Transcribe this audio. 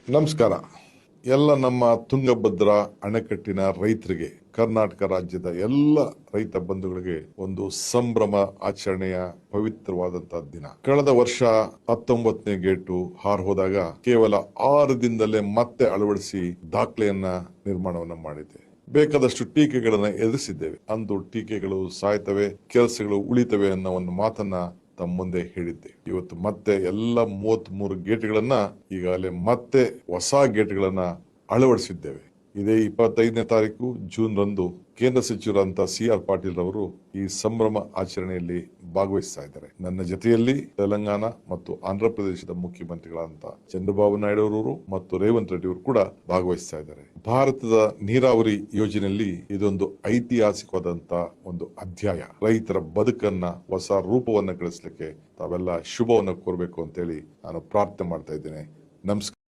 ನಮಸ್ಕಾರ. ಎಲ್ಲ ನಮ್ಮ ತುಂಗಭದ್ರಾ ಅಣೆಕಟ್ಟಿನ ರೈತರಿಗೆ, ಕರ್ನಾಟಕ ರಾಜ್ಯದ ಎಲ್ಲ ರೈತ ಬಂಧುಗಳಿಗೆ ಒಂದು ಸಂಭ್ರಮ ಆಚರಣೆಯ ಪವಿತ್ರವಾದಂತಹ ದಿನ. ಕಳೆದ ವರ್ಷ 19ನೇ ಗೇಟು ಹಾರ್ ಹೋದಾಗ ಕೇವಲ 6 ದಿನದಲ್ಲೇ ಮತ್ತೆ ಅಳವಡಿಸಿ ದಾಖಲೆಯನ್ನ ನಿರ್ಮಾಣವನ್ನ ಮಾಡಿದೆ. ಬೇಕಾದಷ್ಟು ಟೀಕೆಗಳನ್ನ ಎದುರಿಸಿದ್ದೇವೆ. ಅಂದು ಟೀಕೆಗಳು ಸಾಯ್ತವೆ, ಕೆಲಸಗಳು ಉಳಿತವೆ ಅನ್ನೋ ಒಂದು ಮಾತನ್ನ ತಮ್ಮ ಮುಂದೆ ಹೇಳಿದ್ದೆ. ಇವತ್ತು ಮತ್ತೆ ಎಲ್ಲ 33 ಗೇಟ್ಗಳನ್ನ ಈಗಾಗಲೇ ಮತ್ತೆ ಹೊಸ ಗೇಟ್ಗಳನ್ನ ಅಳವಡಿಸಿದ್ದೇವೆ. ಇದೇ 25ನೇ ತಾರೀಕು ಜೂನ್ ರಂದು ಕೇಂದ್ರ ಸಚಿವರಂತ CR ಪಾಟೀಲ್ ರವರು ಈ ಸಂಭ್ರಮ ಆಚರಣೆಯಲ್ಲಿ ಭಾಗವಹಿಸ್ತಾ ಇದ್ದಾರೆ. ನನ್ನ ಜೊತೆಯಲ್ಲಿ ತೆಲಂಗಾಣ ಮತ್ತು ಆಂಧ್ರ ಪ್ರದೇಶದ ಮುಖ್ಯಮಂತ್ರಿಗಳಂತ ಚಂದ್ರಬಾಬು ನಾಯ್ಡು ಅವರು ಮತ್ತು ರೇವಂತ್ ರೆಡ್ಡಿ ಅವರು ಕೂಡ ಭಾಗವಹಿಸ್ತಾ ಇದ್ದಾರೆ. ಭಾರತದ ನೀರಾವರಿ ಯೋಜನೆಯಲ್ಲಿ ಇದೊಂದು ಐತಿಹಾಸಿಕವಾದಂತ ಒಂದು ಅಧ್ಯಾಯ. ರೈತರ ಬದುಕನ್ನ ಹೊಸ ರೂಪವನ್ನ ಗಳಿಸಲಿಕ್ಕೆ ತಾವೆಲ್ಲ ಶುಭವನ್ನ ಕೋರಬೇಕು ಅಂತೇಳಿ ನಾನು ಪ್ರಾರ್ಥನೆ ಮಾಡ್ತಾ ಇದ್ದೇನೆ. ನಮಸ್ಕಾರ.